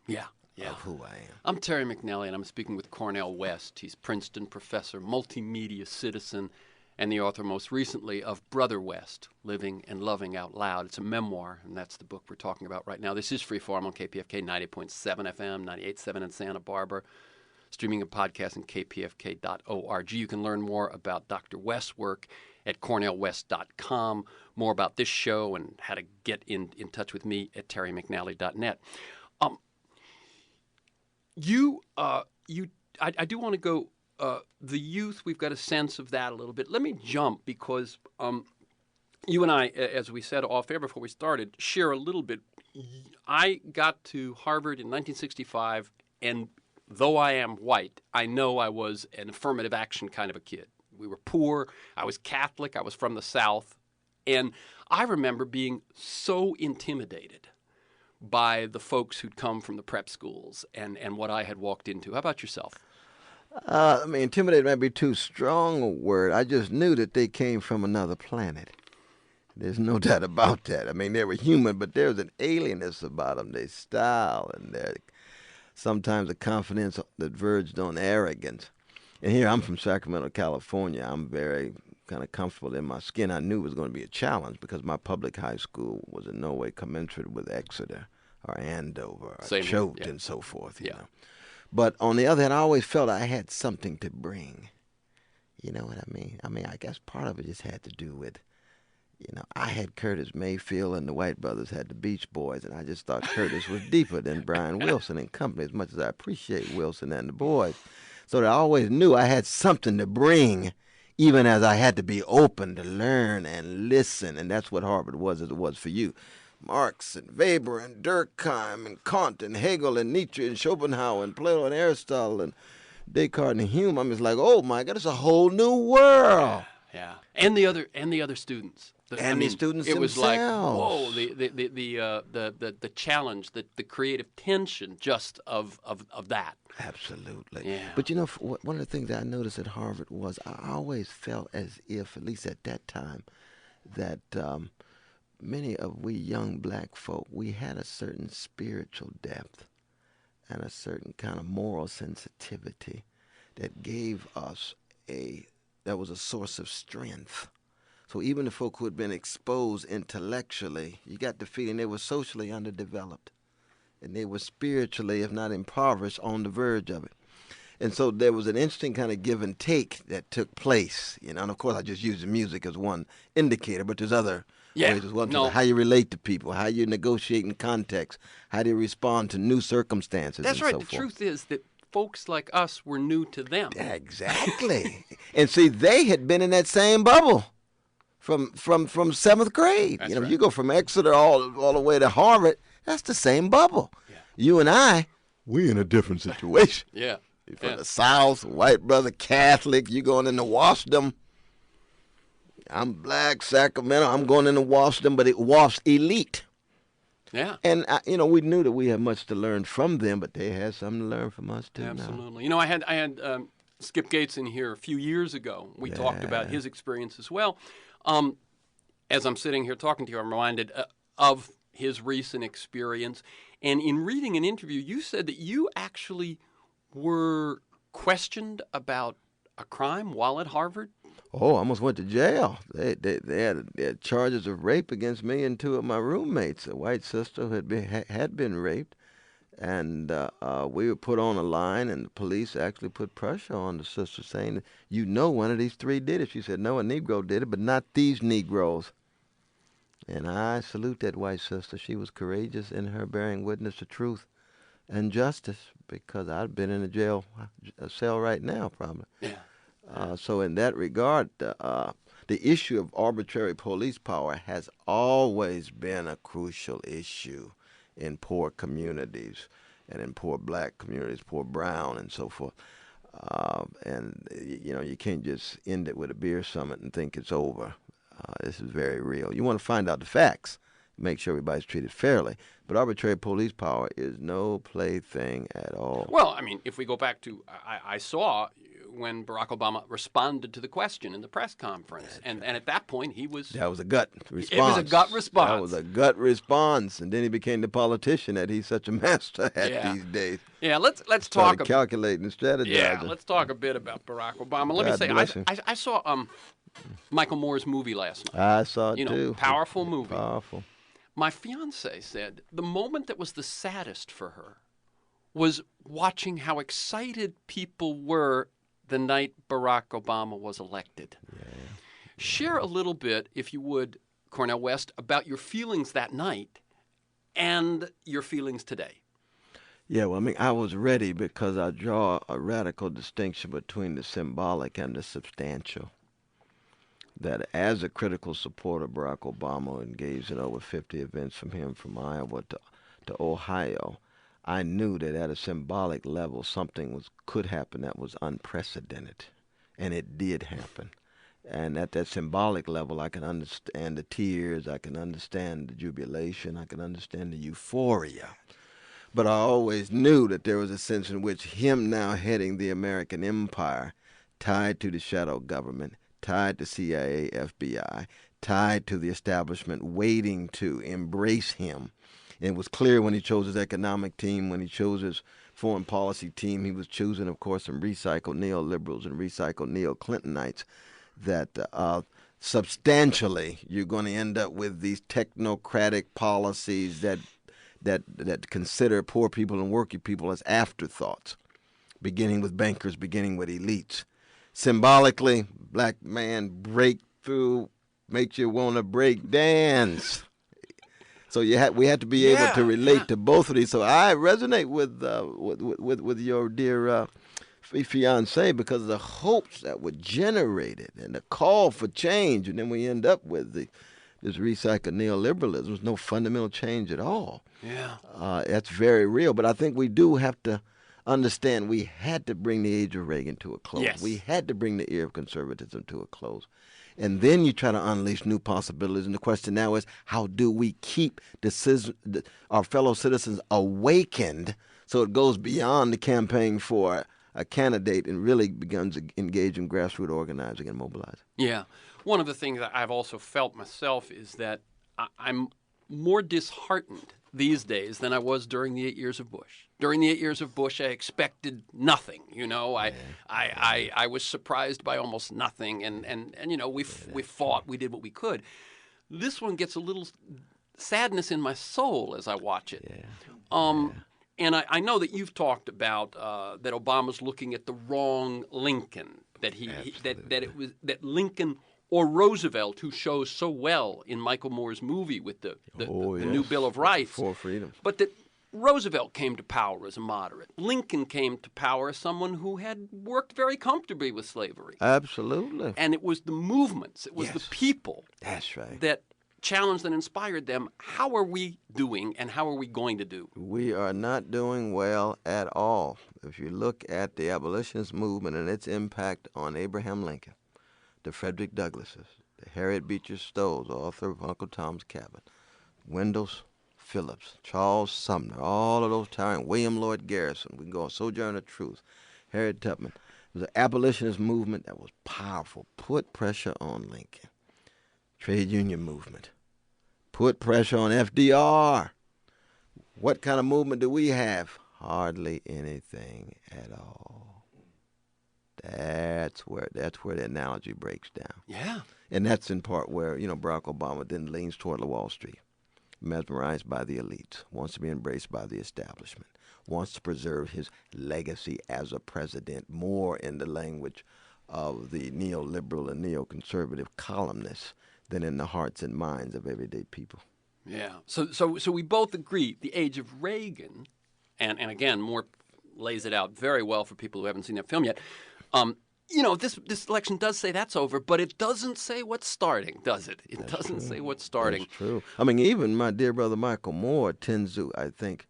Yeah. Yeah. of who I am. I'm Terry McNally, and I'm speaking with Cornel West. He's Princeton professor, multimedia citizen, and the author most recently of Brother West, Living and Loving Out Loud. It's a memoir, and that's the book we're talking about right now. This is Freeform on KPFK 90.7 FM, 98.7 in Santa Barbara, streaming and podcasting kpfk.org. You can learn more about Dr. West's work at cornelwest.com, more about this show and how to get in touch with me at terrymcnally.net. I do want to go, the youth, we've got a sense of that a little bit. Let me jump because you and I, as we said off air before we started, share a little bit. I got to Harvard in 1965, and though I am white, I know I was an affirmative action kind of a kid. We were poor. I was Catholic. I was from the South. And I remember being so intimidated by the folks who'd come from the prep schools and what I had walked into. How about yourself? Intimidated might be too strong a word. I just knew that they came from another planet. There's no doubt about that. I mean, they were human, but there was an alienness about them, their style and their sometimes a confidence that verged on arrogance. And here I'm from Sacramento, California. I'm very kind of comfortable in my skin. I knew it was going to be a challenge because my public high school was in no way commensurate with Exeter or Andover or Choate and so forth. You know. But on the other hand, I always felt I had something to bring. You know what I mean? I guess part of it just had to do with, I had Curtis Mayfield and the White Brothers had the Beach Boys, and I just thought Curtis was deeper than Brian Wilson and company, as much as I appreciate Wilson and the boys. So that I always knew I had something to bring, even as I had to be open to learn and listen. And that's what Harvard was as it was for you. Marx and Weber and Durkheim and Kant and Hegel and Nietzsche and Schopenhauer and Plato and Aristotle and Descartes and Hume. I'm just like, oh my God, it's a whole new world. Yeah. And the other students. The students it was themselves. Like, whoa, the challenge, the creative tension just of that. Absolutely. Yeah. But one of the things that I noticed at Harvard was I always felt as if, at least at that time, that many of we young black folk, we had a certain spiritual depth and a certain kind of moral sensitivity that gave us that was a source of strength. So even the folk who had been exposed intellectually, you got the feeling they were socially underdeveloped. And they were spiritually, if not impoverished, on the verge of it. And so there was an interesting kind of give and take that took place. And of course I just use the music as one indicator, but there's other ways as well. No. How you relate to people, how you negotiate in context, how do you respond to new circumstances. That's and right. so The forth. truth is that folks like us were new to them. Exactly. And see, they had been in that same bubble from 7th grade. That's You go from Exeter all the way to Harvard, that's the same bubble. Yeah. You and I, we in a different situation. Yeah. You're from the South, white brother, Catholic, you going into WashDom. I'm black, Sacramento, I'm going into WashDom, but it WASP elite. Yeah. And, we knew that we had much to learn from them, but they had something to learn from us, too. Absolutely. I had Skip Gates in here a few years ago. We talked about his experience as well. As I'm sitting here talking to you, I'm reminded of his recent experience. And in reading an interview, you said that you actually were questioned about a crime while at Harvard. Oh, I almost went to jail. They had charges of rape against me and two of my roommates. A white sister who had been raped, and we were put on a line, and the police actually put pressure on the sister, saying, one of these three did it. She said, no, a Negro did it, but not these Negroes. And I salute that white sister. She was courageous in her bearing witness to truth and justice, because I'd been in a cell right now, probably. Yeah. So in that regard, the issue of arbitrary police power has always been a crucial issue in poor communities and in poor black communities, poor brown and so forth. And you can't just end it with a beer summit and think it's over. This is very real. You want to find out the facts, make sure everybody's treated fairly. But arbitrary police power is no plaything at all. Well, if we go back to, I saw when Barack Obama responded to the question in the press conference. And at that point, he was... That was a gut response. It was a gut response. That was a gut response. And then he became the politician that he's such a master at these days. Yeah, let's talk... calculating and strategizing. Yeah, let's talk a bit about Barack Obama. Let me say, I saw Michael Moore's movie last night. I saw it too. Powerful movie. Powerful. My fiancée said the moment that was the saddest for her was watching how excited people were the night Barack Obama was elected. Yeah. Share a little bit, if you would, Cornel West, about your feelings that night and your feelings today. Yeah, well, I mean, I was ready because I draw a radical distinction between the symbolic and the substantial. That as a critical supporter of Barack Obama, engaged in over 50 events from him from Iowa to Ohio, I knew that at a symbolic level something could happen that was unprecedented, and it did happen. And at that symbolic level, I can understand the tears, I can understand the jubilation, I can understand the euphoria. But I always knew that there was a sense in which him now heading the American empire, tied to the shadow government, tied to CIA, FBI, tied to the establishment waiting to embrace him. And it was clear when he chose his economic team, when he chose his foreign policy team, he was choosing, of course, some recycled neoliberals and recycled neo-Clintonites, that substantially you're going to end up with these technocratic policies that consider poor people and working people as afterthoughts, beginning with bankers, beginning with elites. Symbolically, black man breakthrough makes you want to break dance. So we had to be able to relate to both of these. So I resonate with your dear fiancé because of the hopes that were generated and the call for change, and then we end up with this recycled neoliberalism. There's no fundamental change at all. Yeah, that's very real. But I think we do have to understand we had to bring the age of Reagan to a close. Yes. We had to bring the era of conservatism to a close. And then you try to unleash new possibilities. And the question now is, how do we keep our fellow citizens awakened so it goes beyond the campaign for a candidate and really begins to engage in grassroots organizing and mobilizing? Yeah. One of the things that I've also felt myself is that I'm more disheartened these days than I was during the 8 years of Bush. During the 8 years of Bush, I expected nothing. I was surprised by almost nothing, and we fought, we did what we could. This one gets a little sadness in my soul as I watch it. And I know that you've talked about that Obama's looking at the wrong Lincoln, that Lincoln or Roosevelt, who shows so well in Michael Moore's movie with the new Bill of Rights. Four freedoms. But that Roosevelt came to power as a moderate. Lincoln came to power as someone who had worked very comfortably with slavery. Absolutely. And it was the movements, it was the people That's right. that challenged and inspired them. How are we doing and how are we going to do? We are not doing well at all. If you look at the abolitionist movement and its impact on Abraham Lincoln, the Frederick Douglasses, the Harriet Beecher Stowes, author of Uncle Tom's Cabin, Wendell Phillips, Charles Sumner, all of those towering, William Lloyd Garrison, we can go on Sojourner Truth, Harriet Tubman. It was an abolitionist movement that was powerful, put pressure on Lincoln. Trade union movement, put pressure on FDR. What kind of movement do we have? Hardly anything at all. That's where the analogy breaks down. Yeah. And that's in part where, Barack Obama then leans toward Wall Street, mesmerized by the elites, wants to be embraced by the establishment, wants to preserve his legacy as a president more in the language of the neoliberal and neoconservative columnists than in the hearts and minds of everyday people. Yeah. So we both agree the age of Reagan, and again, Moore lays it out very well for people who haven't seen that film yet. This election does say that's over, but it doesn't say what's starting, does it? It doesn't say what's starting. That's true. I mean, even my dear brother Michael Moore tends to, I think,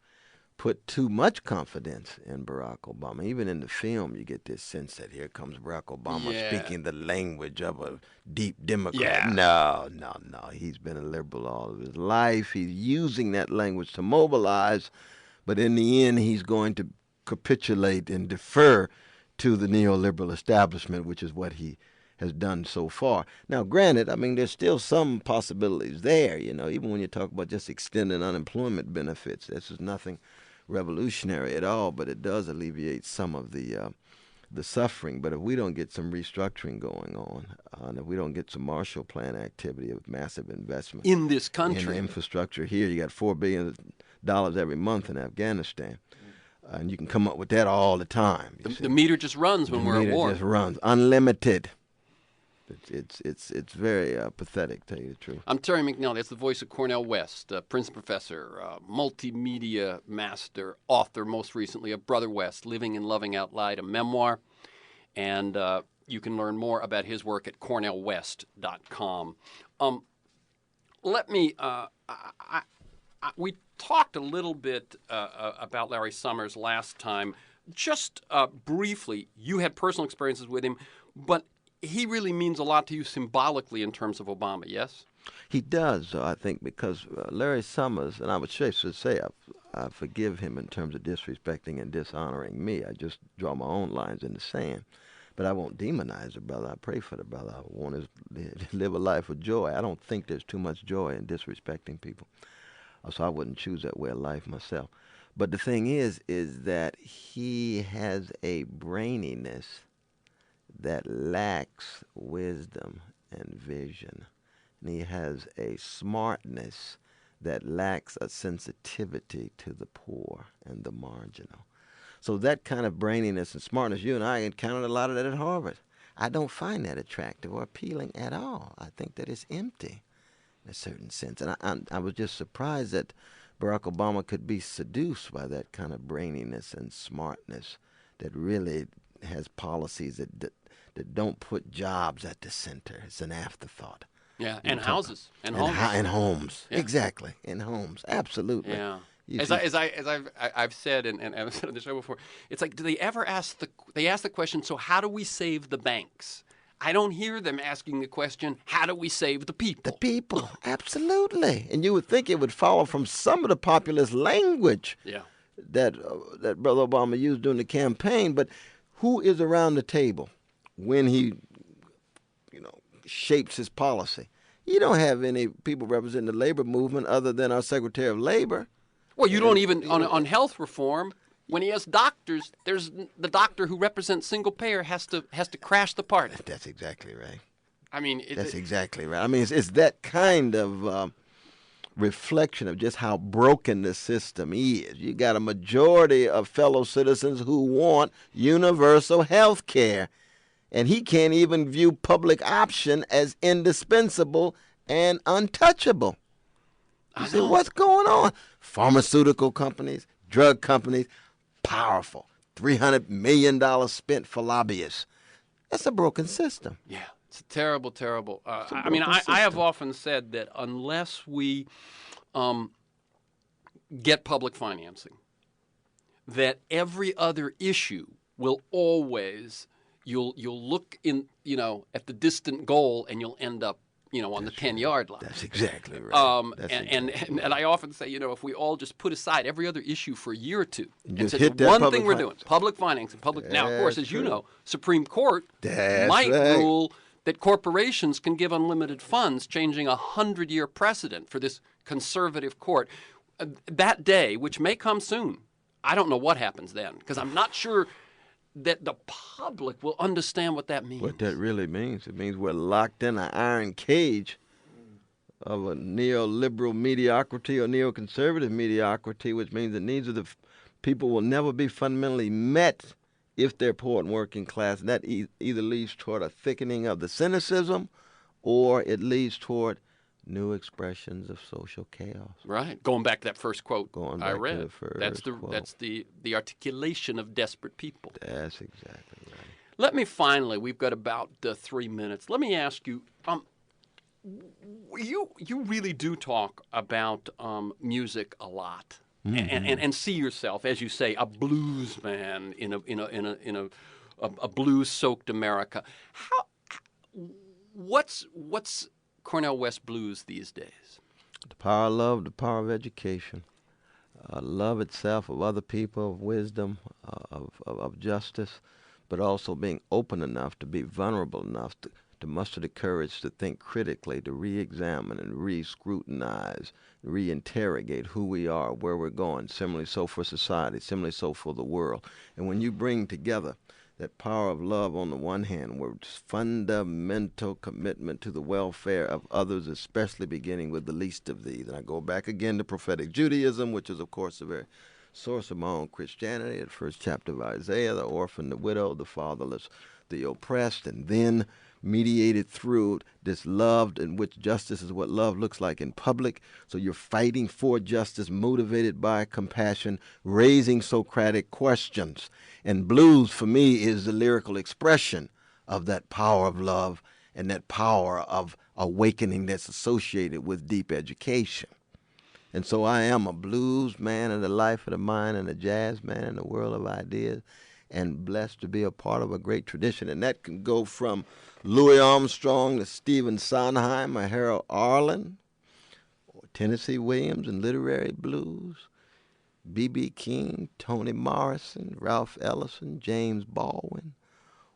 put too much confidence in Barack Obama. Even in the film, you get this sense that here comes Barack Obama speaking the language of a deep Democrat. No. He's been a liberal all of his life. He's using that language to mobilize, but in the end, he's going to capitulate and defer to the neoliberal establishment, which is what he has done so far. Now, granted, I mean, there's still some possibilities there, you know, even when you talk about just extending unemployment benefits. This is nothing revolutionary at all, but it does alleviate some of the suffering. But if we don't get some restructuring going on, and if we don't get some Marshall Plan activity of massive investment in this country, in infrastructure here, you got $4 billion every month in Afghanistan. And you can come up with that all the time. The meter just runs when we're at war. The meter just runs, unlimited. It's very pathetic, to tell you the truth. I'm Terry McNally. That's the voice of Cornel West, Princeton professor, multimedia master, author, most recently of Brother West, Living and Loving Out Loud, a memoir. And you can learn more about his work at CornelWest.com. We talked a little bit about Larry Summers last time. Just briefly, you had personal experiences with him, but he really means a lot to you symbolically in terms of Obama, yes? He does, I think, because Larry Summers, and I would say I forgive him in terms of disrespecting and dishonoring me. I just draw my own lines in the sand. But I won't demonize the brother. I pray for the brother. I want to live a life of joy. I don't think there's too much joy in disrespecting people. So I wouldn't choose that way of life myself. But the thing is that he has a braininess that lacks wisdom and vision. And he has a smartness that lacks a sensitivity to the poor and the marginal. So that kind of braininess and smartness, you and I encountered a lot of that at Harvard. I don't find that attractive or appealing at all. I think that it's empty in a certain sense. And I was just surprised that Barack Obama could be seduced by that kind of braininess and smartness that really has policies that don't put jobs at the center. It's an afterthought. Yeah, and houses and homes. And homes, yeah. Exactly, in homes, absolutely. Yeah. As I've said, and I've said on the show before, it's like, do they ever ask the question? So how do we save the banks? I don't hear them asking the question, how do we save the people? The people, absolutely. And you would think it would follow from some of the populist language that Brother Obama used during the campaign. But who is around the table when he, shapes his policy? You don't have any people representing the labor movement other than our Secretary of Labor. Well, you don't even, on health reform, when he has doctors, there's the doctor who represents single payer has to crash the party. That's exactly right. I mean, that's exactly right. I mean, it's that kind of reflection of just how broken the system is. You got a majority of fellow citizens who want universal health care, and he can't even view public option as indispensable and untouchable. You see, what's going on? Pharmaceutical companies, drug companies, powerful. $300 million spent for lobbyists. That's a broken system. Yeah, it's a terrible, terrible. I have often said that unless we get public financing, that every other issue will always, you'll look in, at the distant goal and you'll end up on the 10-yard line. That's exactly right. And I often say, if we all just put aside every other issue for a year or two and said, said, one thing we're doing, public financing, now, of course, as you know, Supreme Court might rule that corporations can give unlimited funds, changing a 100-year precedent for this conservative court. That day, which may come soon, I don't know what happens then, because I'm not sure that the public will understand what that means. What that really means. It means we're locked in an iron cage of a neoliberal mediocrity or neoconservative mediocrity, which means the needs of the people will never be fundamentally met if they're poor and working class. And that either leads toward a thickening of the cynicism or it leads toward new expressions of social chaos. Right. Going back to that first quote I read. To the first that's the articulation of desperate people. That's exactly right. Let me finally, we've got about 3 minutes. Let me ask you, you really do talk about music a lot, and see yourself, as you say, a blues man in a blues-soaked America. What's Cornel West blues these days? The power of love, the power of education, love itself, of other people, of wisdom, of justice, but also being open enough to be vulnerable enough to muster the courage to think critically, to re-examine and re-scrutinize, re-interrogate who we are, where we're going. Similarly so for society, similarly so for the world. And when you bring together that power of love on the one hand, where it's fundamental commitment to the welfare of others, especially beginning with the least of these. And I go back again to prophetic Judaism, which is, of course, the very source of my own Christianity, the first chapter of Isaiah, the orphan, the widow, the fatherless, the oppressed, and then mediated through this love in which justice is what love looks like in public. So you're fighting for justice, motivated by compassion, raising Socratic questions. And blues, for me, is the lyrical expression of that power of love and that power of awakening that's associated with deep education. And so I am a blues man in the life of the mind and a jazz man in the world of ideas, and blessed to be a part of a great tradition. And that can go from Louis Armstrong to Stephen Sondheim or Harold Arlen or Tennessee Williams and literary blues, B.B. King, Toni Morrison, Ralph Ellison, James Baldwin.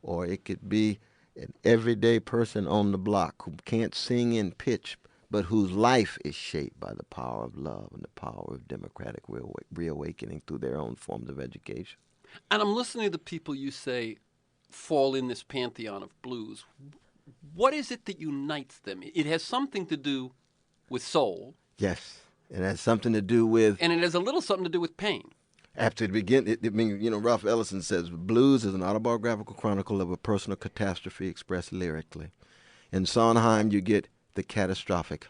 Or it could be an everyday person on the block who can't sing in pitch, but whose life is shaped by the power of love and the power of democratic reawakening through their own forms of education. And I'm listening to the people you say fall in this pantheon of blues. What is it that unites them? It has something to do with soul. Yes, it has something to do with... And it has a little something to do with pain. After it begins, Ralph Ellison says, blues is an autobiographical chronicle of a personal catastrophe expressed lyrically. In Sondheim, you get the catastrophic,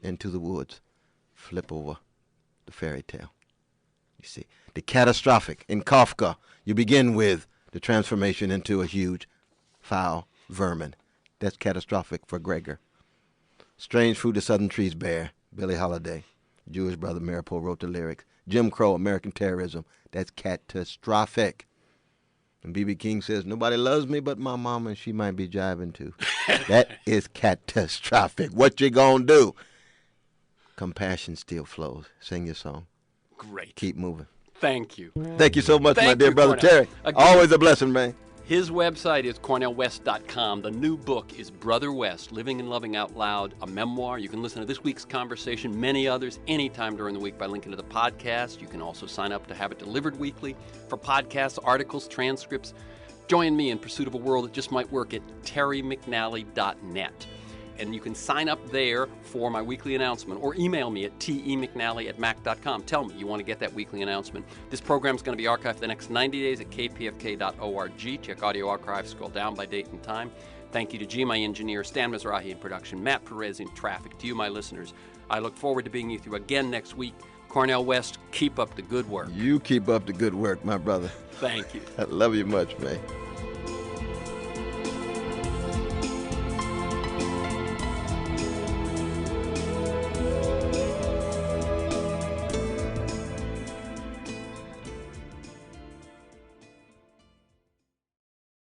into the woods, flip over the fairy tale. You see, the catastrophic in Kafka, you begin with the transformation into a huge, foul vermin. That's catastrophic for Gregor. Strange fruit the southern trees bear, Billie Holiday. Jewish brother Maripol wrote the lyrics. Jim Crow, American terrorism. That's catastrophic. And B.B. King says, nobody loves me but my mama, and she might be jiving too. That is catastrophic. What you gonna do? Compassion still flows. Sing your song. Great. Keep moving. Thank you. Thank you so much, my dear brother Cornel. Terry. Again, always a blessing, man. His website is CornelWest.com. The new book is Brother West, Living and Loving Out Loud, a memoir. You can listen to this week's conversation, many others, anytime during the week by linking to the podcast. You can also sign up to have it delivered weekly for podcasts, articles, transcripts. Join me in pursuit of a world that just might work at terrymcnally.net. And you can sign up there for my weekly announcement or email me at temcnally@mac.com. Tell me you want to get that weekly announcement. This program is going to be archived for the next 90 days at kpfk.org. Check audio archives, scroll down by date and time. Thank you to G, my engineer, Stan Mizrahi in production, Matt Perez in traffic. To you, my listeners, I look forward to being with you again next week. Cornel West, keep up the good work. You keep up the good work, my brother. Thank you. I love you much, man.